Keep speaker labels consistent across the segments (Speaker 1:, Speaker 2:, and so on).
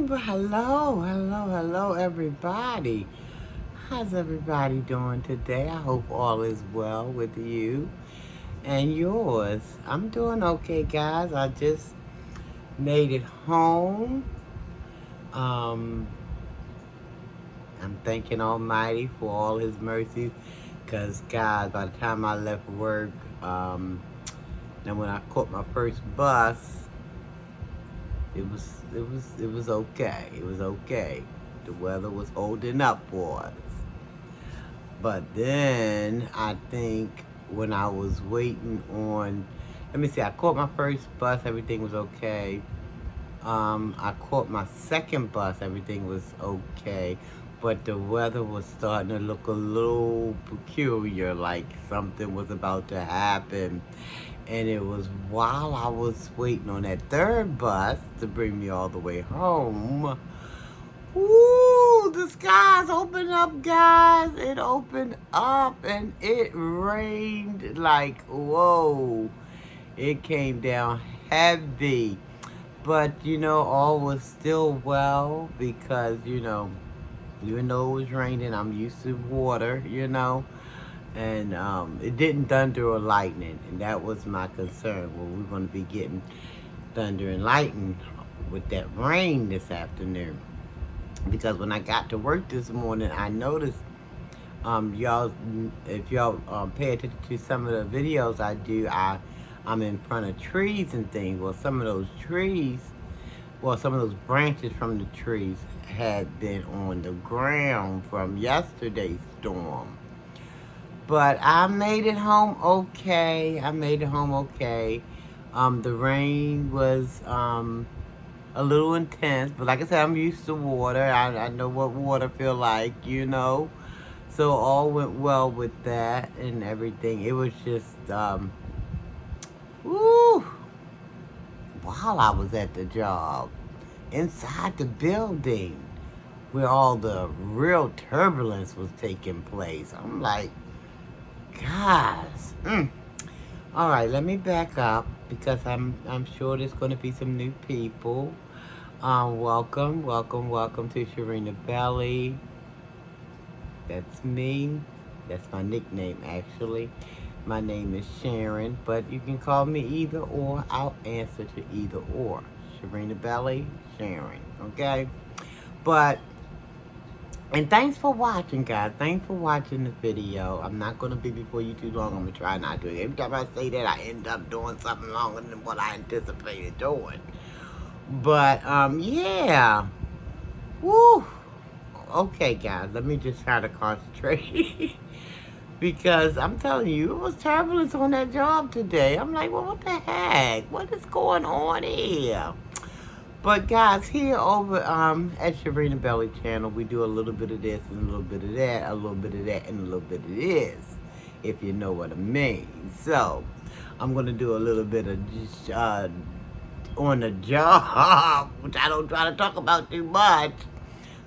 Speaker 1: Hello, everybody. How's everybody doing today? I hope all is well with you and yours. I'm doing okay, guys. I just made it home. Um, I'm thanking Almighty for all His mercies, cause guys, by the time I left work, and when I caught my first bus, it was okay. It was okay. The weather was holding up for us. But then I think when I was waiting on, let me see, I caught my first bus, everything was okay. I caught my second bus, everything was okay. But the weather was starting to look a little peculiar, like something was about to happen. And it was while I was waiting on that third bus to bring me all the way home. Woo! The skies opened up, guys. It opened up and it rained like, whoa. It came down heavy. But, all was still well because, even though it was raining, I'm used to water. And it didn't thunder or lightning. And that was my concern. Well, we're going to be getting thunder and lightning with that rain this afternoon. Because when I got to work this morning, I noticed, y'all, if y'all pay attention to some of the videos I do, I'm in front of trees and things. Well, some of those branches from the trees had been on the ground from yesterday's storm. But I made it home okay. The rain was a little intense, but like I said, I'm used to water. I know what water feel like. So all went well with that and everything. It was just, woo, while I was at the job, inside the building, where all the real turbulence was taking place. I'm like, guys, All right, let me back up because I'm sure there's going to be some new people. Welcome to Sharina Belly. That's me. That's my nickname, actually. My name is Sharon, but you can call me either or. I'll answer to either or. Sharina Belly, Sharon. Okay? And thanks for watching, guys. Thanks for watching the video. I'm not going to be before you too long. I'm going to try not to. Every time I say that, I end up doing something longer than what I anticipated doing. But, yeah. Woo. Okay, guys. Let me just try to concentrate. Because I'm telling you, it was turbulence on that job today. I'm like, well, what the heck? What is going on here? But guys, here over at Sharina Belly channel, we do a little bit of this and a little bit of that, a little bit of that, and a little bit of this, if you know what I mean. So, I'm going to do a little bit of just on the job, which I don't try to talk about too much.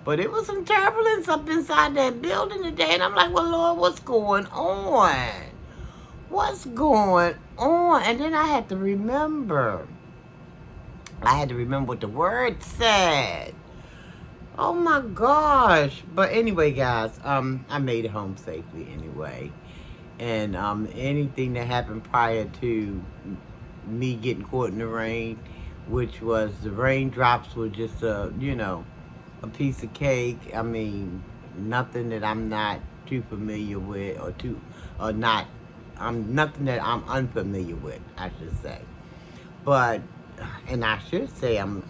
Speaker 1: But it was some turbulence up inside that building today, and I'm like, well, Lord, what's going on? What's going on? And then I had to remember what the word said. Oh my gosh. But anyway, guys, I made it home safely anyway. And anything that happened prior to me getting caught in the rain, which was the raindrops were just a piece of cake. I mean, nothing that I'm not too familiar with nothing that I'm unfamiliar with, I should say. But and I should say I'm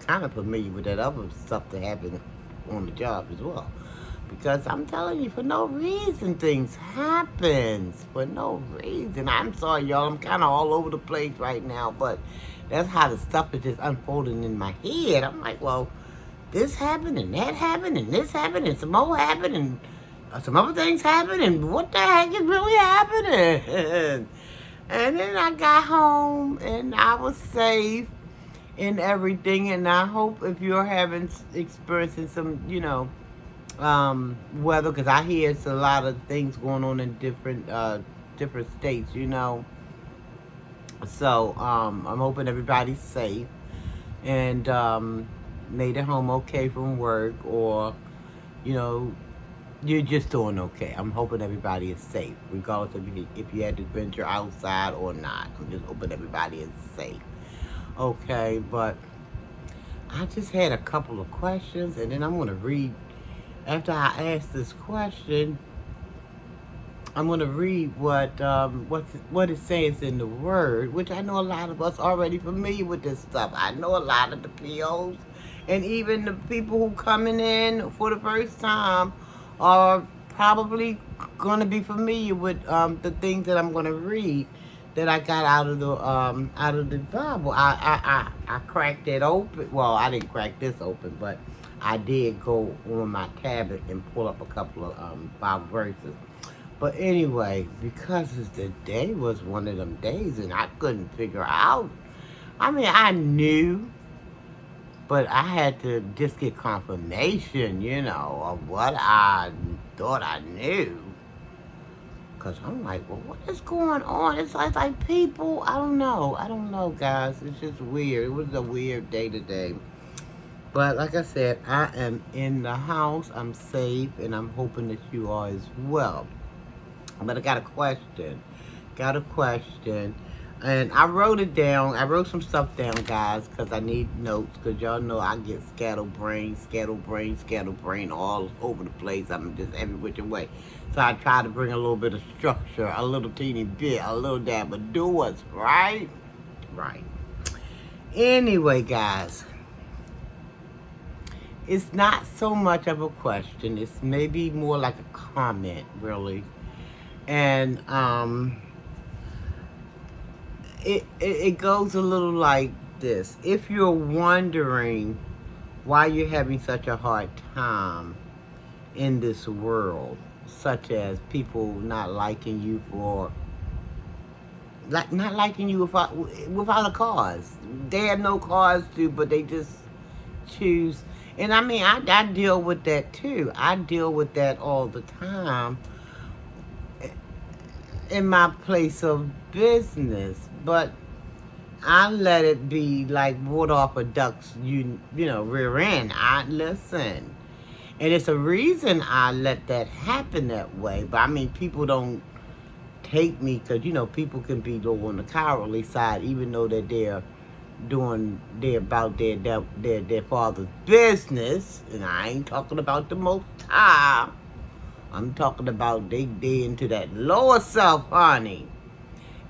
Speaker 1: kind of familiar with that other stuff that happened on the job as well. Because I'm telling you, for no reason, things happens. For no reason. I'm sorry, y'all. I'm kind of all over the place right now. But that's how the stuff is just unfolding in my head. I'm like, well, this happened, and that happened, and this happened, and some more happened, and some other things happened, and what the heck is really happening? And then I got home and I was safe and everything. And I hope if you're experiencing some, weather, because I hear it's a lot of things going on in different states. So I'm hoping everybody's safe. And made it home okay from work, or, you know, you're just doing okay. I'm hoping everybody is safe, regardless if you had to venture outside or not. I'm just hoping everybody is safe. Okay, but I just had a couple of questions, and then I'm going to read. After I ask this question, I'm going to read what it says in the Word, which I know a lot of us already familiar with this stuff. I know a lot of the POs, and even the people who coming in for the first time are probably going to be familiar with the things that I'm going to read that I got out of the Bible. I cracked it open. Well, I didn't crack this open, but I did go on my tablet and pull up a couple of Bible verses. But anyway, because the day was one of them days and I couldn't figure out. I mean, I knew, but I had to just get confirmation, of what I thought I knew. Because I'm like, well, what is going on? It's like people, I don't know, guys. It's just weird. It was a weird day today. But like I said, I am in the house. I'm safe, and I'm hoping that you are as well. But I got a question. And I wrote it down. I wrote some stuff down, guys, because I need notes. Because y'all know I get scatterbrain all over the place. I'm just every which way. So I try to bring a little bit of structure, a little teeny bit, a little dab of doers, right? Right. Anyway, guys, it's not so much of a question. It's maybe more like a comment, really. And it goes a little like this. If you're wondering why you're having such a hard time in this world, such as people not liking you for not liking you without a cause. They have no cause to, but they just choose. And I mean, I deal with that too. I deal with that all the time in my place of business, but I let it be like water off a duck's rear end. I listen, and it's a reason I let that happen that way. But I mean, people don't take me because people can be low on the cowardly side, even though that they're about their father's business. And I ain't talking about the Most High. I'm talking about they into that lower self, honey.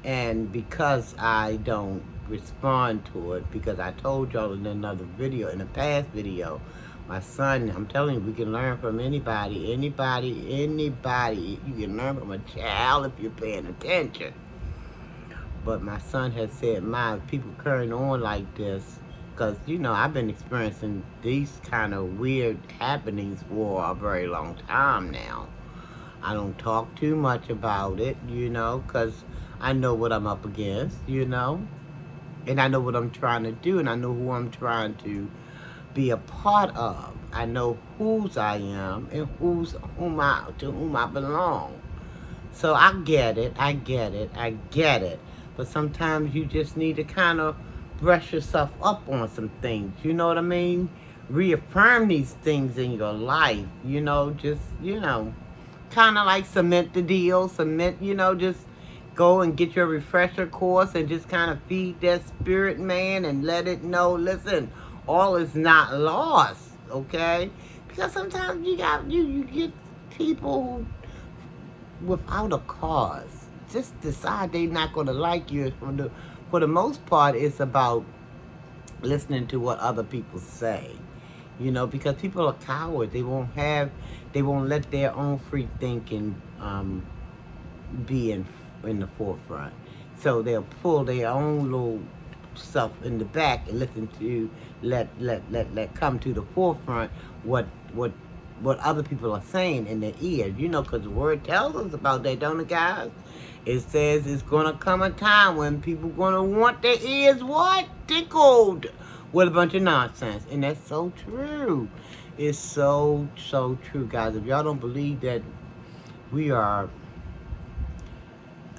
Speaker 1: And because I don't respond to it, because I told y'all in another video, in a past video, my son, I'm telling you, we can learn from anybody. You can learn from a child if you're paying attention. But my son has said, people carrying on like this, because, I've been experiencing these kind of weird happenings for a very long time now. I don't talk too much about it, because I know what I'm up against, and I know what I'm trying to do, and I know who I'm trying to be a part of. I know whose I am and to whom I belong. So I get it. But sometimes you just need to kind of brush yourself up on some things. You know what I mean? Reaffirm these things in your life. Kind of like cement the deal. Just go and get your refresher course and just kind of feed that spirit, man, and let it know, listen, all is not lost, okay? Because sometimes you get people who, without a cause, just decide they're not going to like you. For the most part, it's about listening to what other people say, because people are cowards. They won't let their own free thinking be in the forefront. So they'll pull their own little self in the back and listen to let come to the forefront what other people are saying in their ears. Because the word tells us about that, don't it, guys? It says it's gonna come a time when people gonna want their ears what? Tickled with a bunch of nonsense. And that's so true. It's so true, guys. If y'all don't believe that we are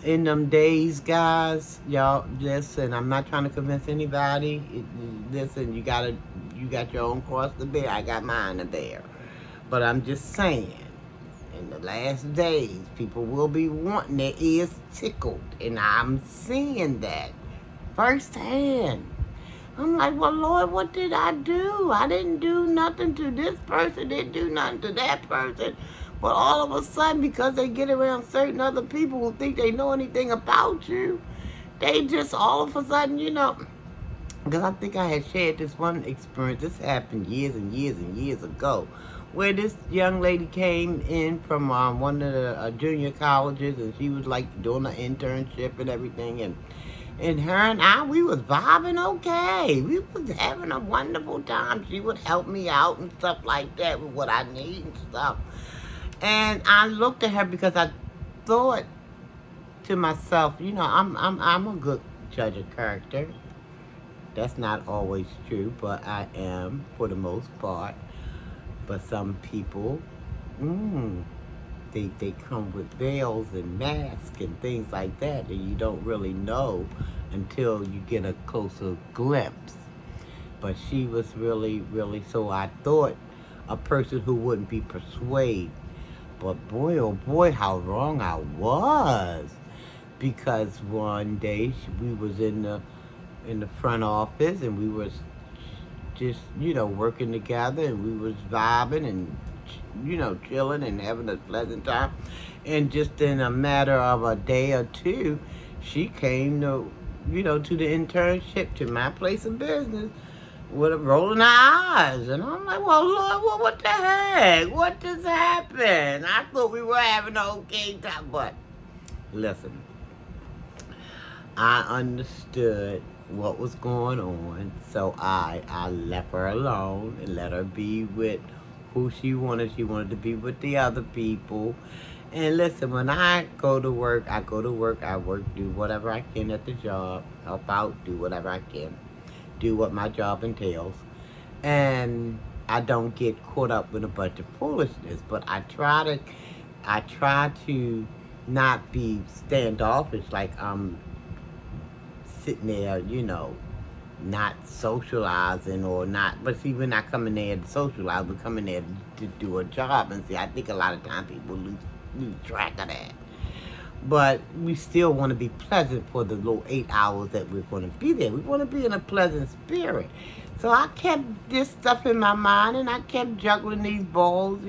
Speaker 1: in them days, guys, y'all, listen, I'm not trying to convince anybody. Listen, you got your own cross to bear. I got mine to bear. But I'm just saying, in the last days, people will be wanting their ears tickled. And I'm seeing that firsthand. I'm like, well, Lord, what did I do? I didn't do nothing to this person, didn't do nothing to that person. But all of a sudden, because they get around certain other people who think they know anything about you, they just all of a sudden, because I think I had shared this one experience. This happened years and years and years ago, where this young lady came in from one of the junior colleges, and she was like doing an internship and everything, and her and I, we was vibing okay. We was having a wonderful time. She would help me out and stuff like that with what I need and stuff. And I looked at her because I thought to myself, I'm a good judge of character. That's not always true, but I am for the most part. But some people, they come with veils and masks and things like that you don't really know until you get a closer glimpse. But she was really, really, so I thought a person who wouldn't be persuaded. But boy, oh boy, how wrong I was. Because one day we was in the front office, and we was just, working together, and we was vibing and, chilling and having a pleasant time. And just in a matter of a day or two, she came to the internship, to my place of business, with a rolling her eyes. And I'm like, well, Lord, what the heck? What just happened? I thought we were having an okay time. But listen, I understood what was going on, so I left her alone and let her be with who she wanted. She wanted to be with the other people. And listen, when I go to work, I go to work, I work, do whatever I can at the job, help out, do whatever I can, do what my job entails. And I don't get caught up with a bunch of foolishness, but I try to not be standoffish, like I'm sitting there, not socializing or not. But see, we're not coming there to socialize. We're coming there to do a job. And see, I think a lot of times people lose track of that. But we still want to be pleasant for the little 8 hours that we're going to be there. We want to be in a pleasant spirit. So I kept this stuff in my mind, and I kept juggling these balls.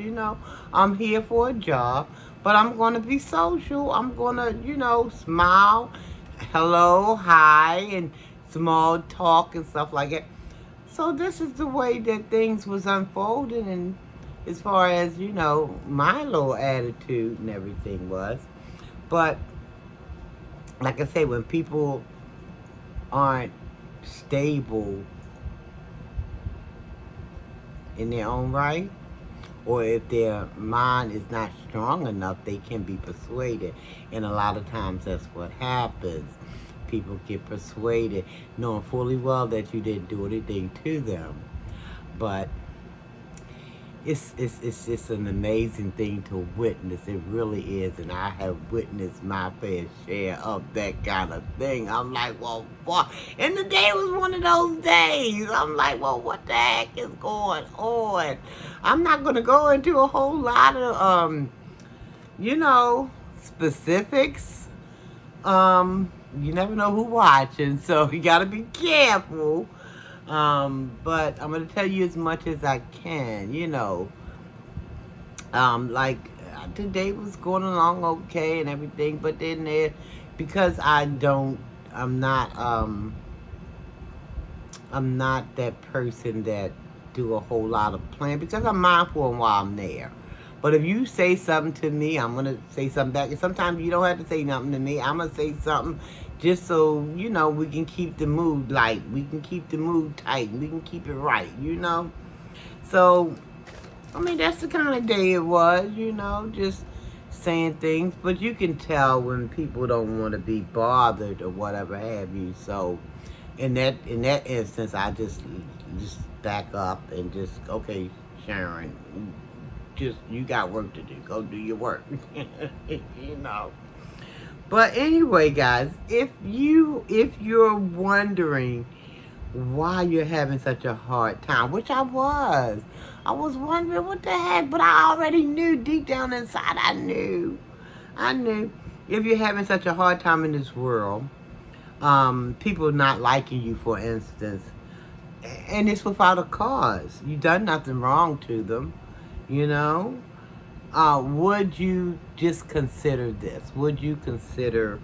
Speaker 1: I'm here for a job, but I'm going to be social. I'm going to, smile, hello, hi, and small talk and stuff like that. So this is the way that things was unfolding, and as far as, my little attitude and everything was. But like I say, when people aren't stable in their own right, or if their mind is not strong enough, they can be persuaded. And a lot of times that's what happens. People get persuaded knowing fully well that you didn't do anything to them. But it's just an amazing thing to witness. It really is. And I have witnessed my fair share of that kind of thing. I'm like, well, fuck. And the day was one of those days. I'm like, well, what the heck is going on? I'm not going to go into a whole lot of, specifics. You never know who's watching, so you got to be careful. But I'm going to tell you as much as I can, like today was going along okay and everything, but then because I'm not that person that do a whole lot of planning, because I'm mindful while I'm there. But if you say something to me, I'm going to say something back. And sometimes you don't have to say nothing to me. I'm going to say something just so, we can keep the mood light. We can keep the mood tight. We can keep it right, So, that's the kind of day it was, just saying things. But you can tell when people don't want to be bothered or whatever have you. So, in that instance, I just back up and just, okay, Sharon, just, you got work to do. Go do your work, But anyway, guys, if you're wondering why you're having such a hard time, which I was wondering what the heck, but I already knew deep down inside. I knew if you're having such a hard time in this world, people not liking you, for instance, and it's without a cause. You done nothing wrong to them, you know. Would you just consider this? Would you consider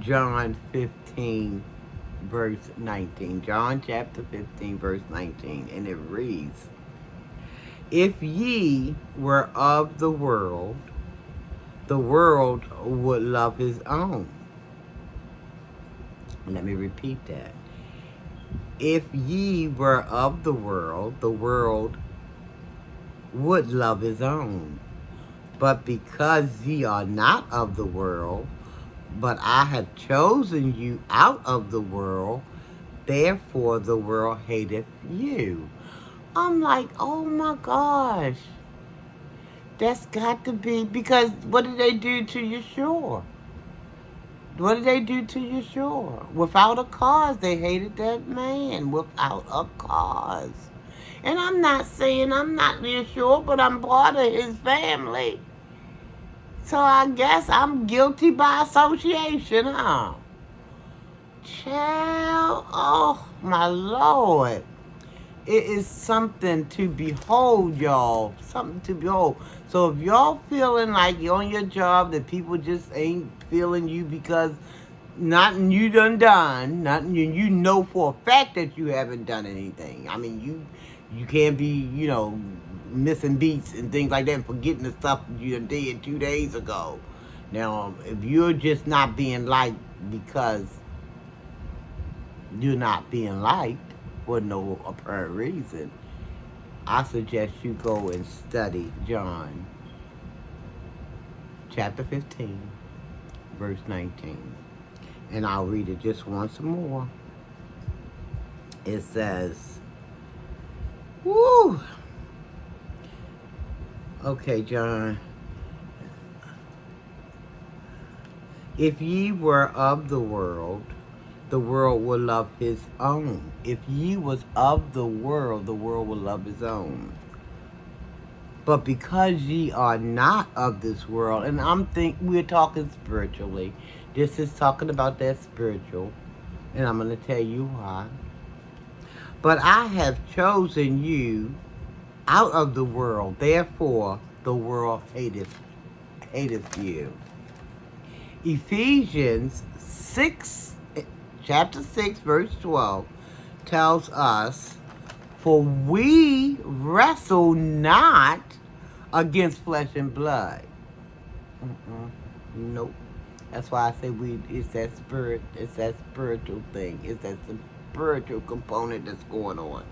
Speaker 1: John 15, verse 19? John chapter 15, verse 19. And it reads, if ye were of the world would love his own. Let me repeat that. If ye were of the world would love his own. But because ye are not of the world, but I have chosen you out of the world, therefore the world hateth you. I'm like, oh my gosh. That's got to be, because what did they do to Yeshua? What did they do to Yeshua? Without a cause, they hated that man. Without a cause. And I'm not saying I'm not Yeshua, but I'm part of his family. So I guess I'm guilty by association, huh? Child, oh my Lord. It is something to behold, y'all. Something to behold. So if y'all feeling like you're on your job that people just ain't feeling you because nothing you done, nothing you know for a fact that you haven't done anything. I mean, you can't be, missing beats and things like that and forgetting the stuff you did 2 days ago. Now, if you're just not being liked because you're not being liked for no apparent reason, I suggest you go and study John chapter 15, verse 19. And I'll read it just once more. It says, woo! Okay, John. If ye were of the world will love his own. If ye was of the world will love his own. But because ye are not of this world, and we're talking spiritually. This is talking about that spiritual, and I'm going to tell you why. But I have chosen you out of the world, therefore the world hateth you. Ephesians 6, chapter 6, verse 12 tells us, for we wrestle not against flesh and blood. Nope. That's why I say it's that spiritual thing. It's that spiritual component that's going on.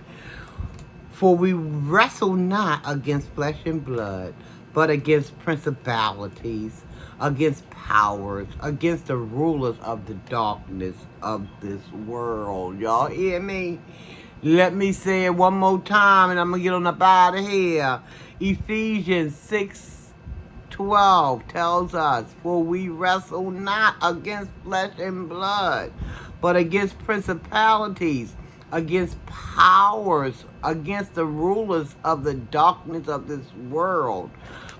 Speaker 1: For we wrestle not against flesh and blood, but against principalities, against powers, against the rulers of the darkness of this world. Y'all hear me? Let me say it one more time and I'm going to get on up out of here. Ephesians 6:12 tells us, for we wrestle not against flesh and blood, but against principalities, against powers, against the rulers of the darkness of this world,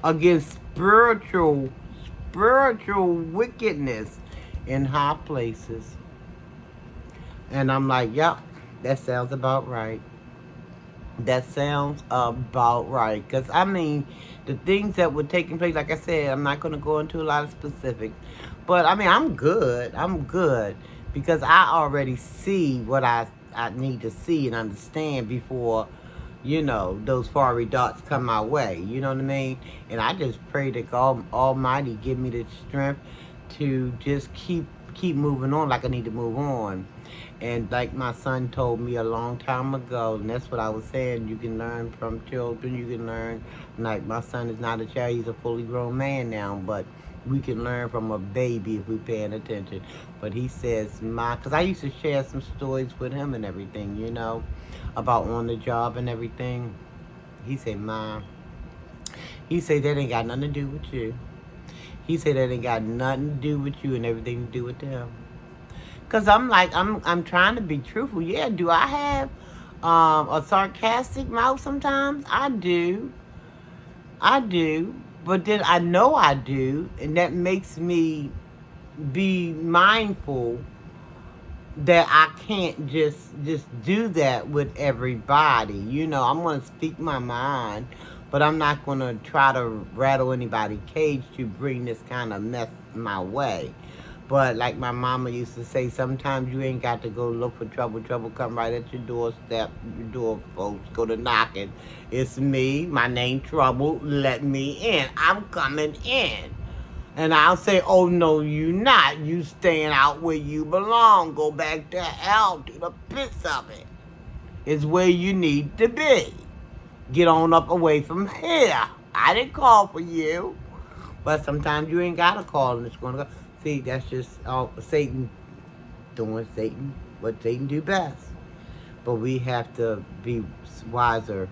Speaker 1: against spiritual wickedness in high places. And I'm like, yep, that sounds about right. That sounds about right. Because, I mean, the things that were taking place, like I said, I'm not going to go into a lot of specifics. But, I mean, I'm good. Because I already see what I need to see and understand before, those fiery darts come my way. You know what I mean? And I just pray that God Almighty give me the strength to just keep moving on like I need to move on. And like my son told me a long time ago, and that's what I was saying, you can learn from children, you can learn, like my son is not a child, he's a fully grown man now, but we can learn from a baby if we're paying attention. But he says, because I used to share some stories with him and everything, about on the job and everything. He said, Ma, he said, that ain't got nothing to do with you. He said that ain't got nothing to do with you and everything to do with them. Cause I'm like, I'm trying to be truthful. Yeah, do I have a sarcastic mouth sometimes? I do. But then I know I do, and that makes me be mindful that I can't just do that with everybody. You know, I'm gonna speak my mind, but I'm not gonna try to rattle anybody's cage to bring this kind of mess my way. But like my mama used to say, sometimes you ain't got to go look for trouble. Trouble come right at your doorstep. Your door folks go to knocking. It's me. My name Trouble. Let me in. I'm coming in. And I'll say, oh, no, you not. You staying out where you belong. Go back to hell, to the pits of it. It's where you need to be. Get on up away from here. I didn't call for you. But sometimes you ain't got to call and it's going to go. See, that's just Satan doing Satan, what Satan do best. But we have to be wiser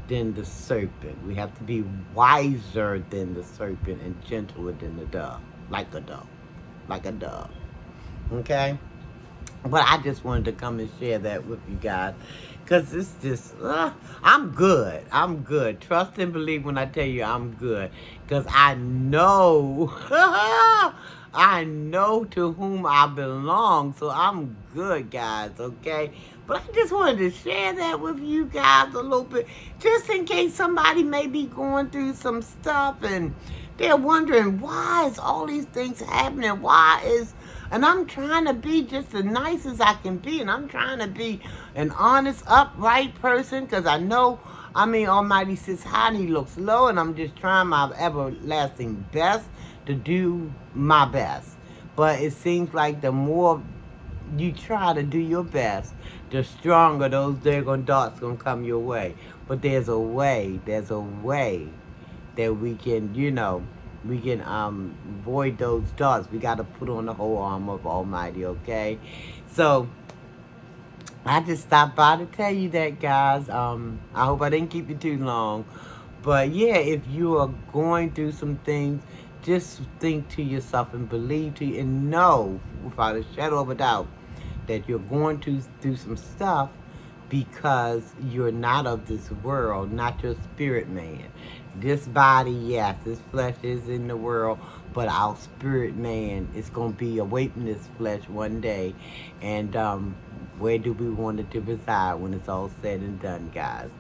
Speaker 1: than the serpent. We have to be wiser than the serpent and gentler than the dove. Like a dove. Like a dove. Okay? But I just wanted to come and share that with you guys. Because it's just, I'm good. I'm good. Trust and believe when I tell you I'm good. Because I know, I know to whom I belong. So I'm good, guys, okay? But I just wanted to share that with you guys a little bit. Just in case somebody may be going through some stuff and they're wondering, why is all these things happening? And I'm trying to be just as nice as I can be. And I'm trying to be an honest, upright person. Because I know, Almighty sits high and He looks low. And I'm just trying my everlasting best to do my best. But it seems like the more you try to do your best, the stronger those daggone darts going to come your way. But there's a way that we can, we can avoid those darts. We got to put on the whole armor of Almighty, okay? So, I just stopped by to tell you that, guys. I hope I didn't keep you too long. But, yeah, if you are going through some things, just think to yourself and believe to you and know, without a shadow of a doubt, that you're going to do some stuff because you're not of this world, not your spirit man. This body, yes, this flesh is in the world, but our spirit man is going to be away from this flesh one day. And where do we want it to reside when it's all said and done, guys?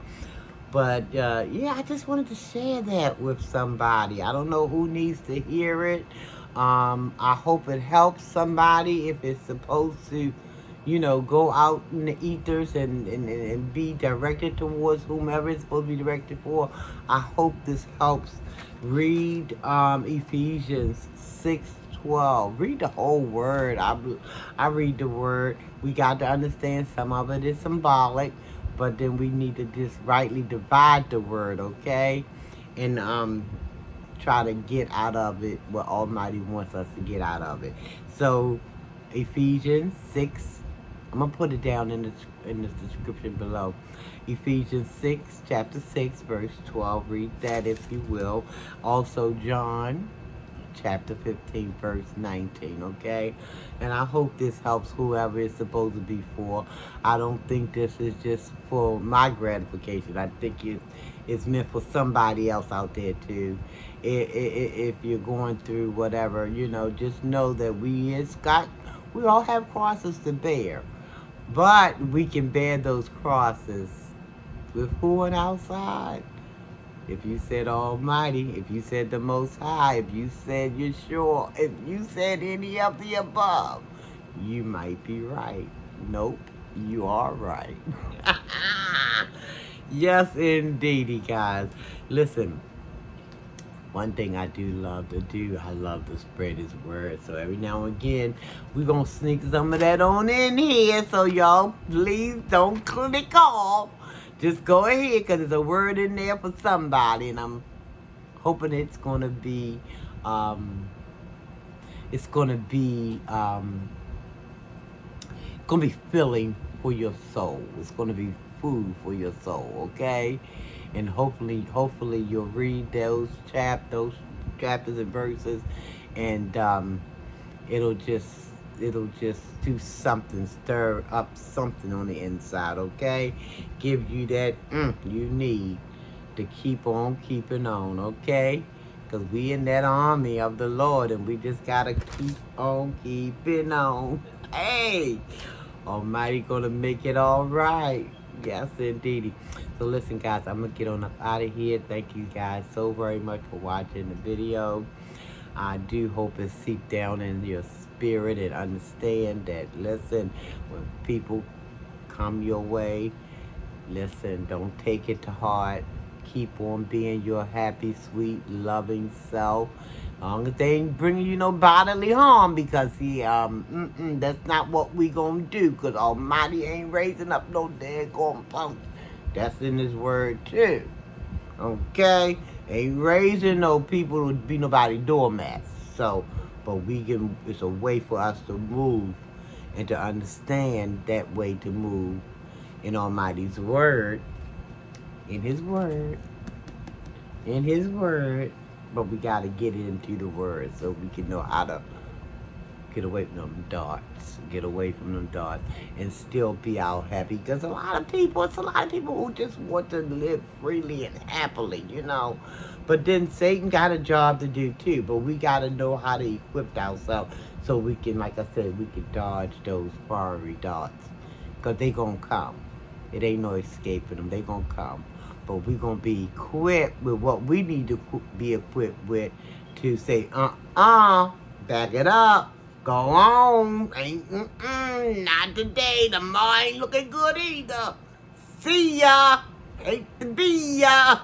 Speaker 1: But, yeah, I just wanted to share that with somebody. I don't know who needs to hear it. I hope it helps somebody if it's supposed to, go out in the ethers and be directed towards whomever it's supposed to be directed for. I hope this helps. Read Ephesians 6:12. Read the whole word. I read the word. We got to understand some of it is symbolic, but then we need to just rightly divide the word, okay? And try to get out of it what Almighty wants us to get out of it. So Ephesians 6, I'm going to put it down in the description below. Ephesians 6, chapter 6, verse 12. Read that if you will. Also John chapter 15, verse 19, okay? And I hope this helps whoever it's supposed to be for. I don't think this is just for my gratification. I think it's meant for somebody else out there too. If you're going through whatever, just know that we all have crosses to bear. But we can bear those crosses with who on our side? If you said Almighty, if you said the Most High, if you said Yeshua, if you said any of the above, you might be right. Nope, you are right. Yes, indeedy, guys. Listen, one thing I do love to do, I love to spread His word. So every now and again, we're going to sneak some of that on in here. So y'all, please don't click off. Just go ahead, because there's a word in there for somebody. And I'm hoping it's going to be, filling for your soul. It's going to be food for your soul, okay? And hopefully you'll read those chapters and verses, and it'll just it'll just do something, stir up something on the inside, okay? Give you that you need to keep on keeping on, okay? Because we in that army of the Lord, and we just got to keep on keeping on. Hey, Almighty gonna make it all right. Yes, indeedy. So listen, guys, I'm gonna get on up out of here. Thank you guys so very much for watching the video. I do hope it seep down in your spirit and understand that, listen, when people come your way, listen, don't take it to heart. Keep on being your happy, sweet, loving self. As long as they ain't bringing you no bodily harm, because see, that's not what we gonna do. Cause Almighty ain't raising up no daggone punks. That's in His word too. Okay, ain't raising no people to be nobody doormats. So, but we can. It's a way for us to move and to understand that way to move in Almighty's word, in His word, in His word. But we got to get into the word so we can know how to get away from them darts, and still be out happy. Because it's a lot of people who just want to live freely and happily, But then Satan got a job to do too. But we got to know how to equip ourselves so we can, like I said, we can dodge those fiery darts. Because they going to come. It ain't no escaping them. They going to come. But we going to be equipped with what we need to be equipped with to say, back it up. Go on. Not today. Tomorrow ain't looking good either. See ya. Hate to be ya.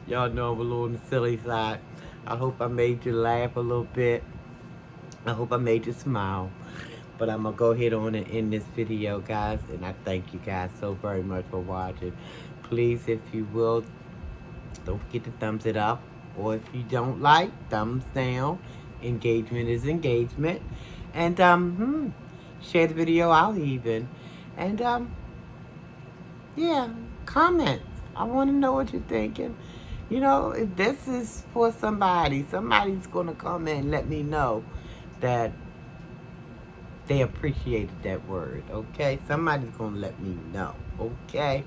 Speaker 1: Y'all know I'm a little on the silly side. I hope I made you laugh a little bit. I hope I made you smile. But I'm going to go ahead on and end this video, guys. And I thank you guys so very much for watching. Please, if you will, don't forget to thumbs it up. Or if you don't like, thumbs down. Engagement is engagement. And share the video out even. And yeah, comment. I want to know what you're thinking. If this is for somebody's going to come in and let me know that they appreciated that word, okay? Somebody's going to let me know, okay?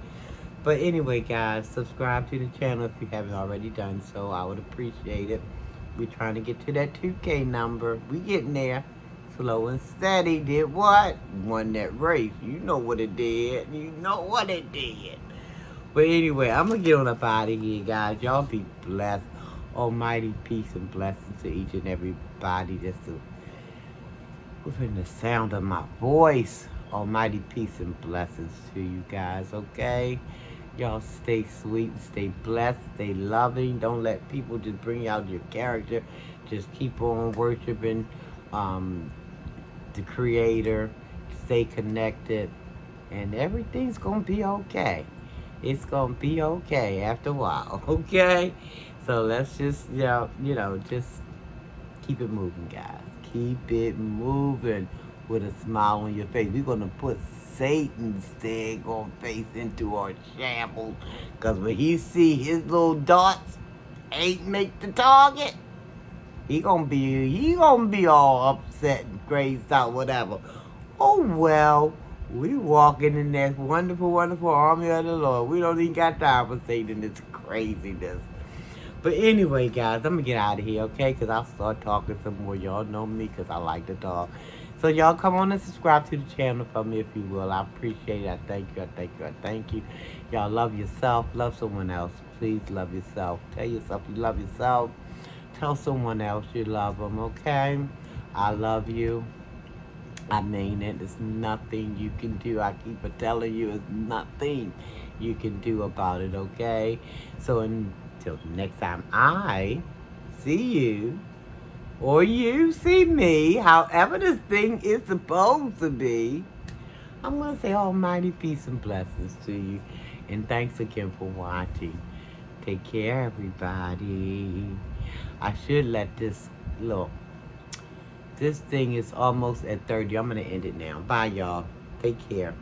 Speaker 1: But anyway, guys, subscribe to the channel if you haven't already done so. I would appreciate it. We're trying to get to that 2K number. We getting there. Slow and steady. Did what? Won that race. You know what it did. But anyway, I'm going to get on up out of here, guys. Y'all be blessed. Almighty peace and blessings to each and everybody that's within the sound of my voice. Almighty peace and blessings to you guys, okay? Y'all stay sweet, stay blessed, stay loving. Don't let people just bring out your character. Just keep on worshiping the Creator. Stay connected. And everything's going to be okay. It's going to be okay after a while, okay? So let's just, just keep it moving, guys. Keep it moving with a smile on your face. We're going to put Satan's daggone face into our shambles. Because when he see his little darts ain't make the target, he gonna be all upset and crazed out, whatever. Oh, well, we walking in that wonderful, wonderful army of the Lord. We don't even got time for Satan, this craziness. But anyway, guys, I'm going to get out of here, okay? Because I'll start talking some more. Y'all know me because I like to talk. So y'all come on and subscribe to the channel for me if you will. I appreciate it. I thank you. Y'all love yourself. Love someone else. Please love yourself. Tell yourself you love yourself. Tell someone else you love them, okay? I love you. I mean it. There's nothing you can do. I keep telling you, there's nothing you can do about it, okay? So until next time I see you, or you see me, however this thing is supposed to be, I'm going to say almighty peace and blessings to you. And thanks again for watching. Take care, everybody. I should let this, look, this thing is almost at 30. I'm going to end it now. Bye, y'all. Take care.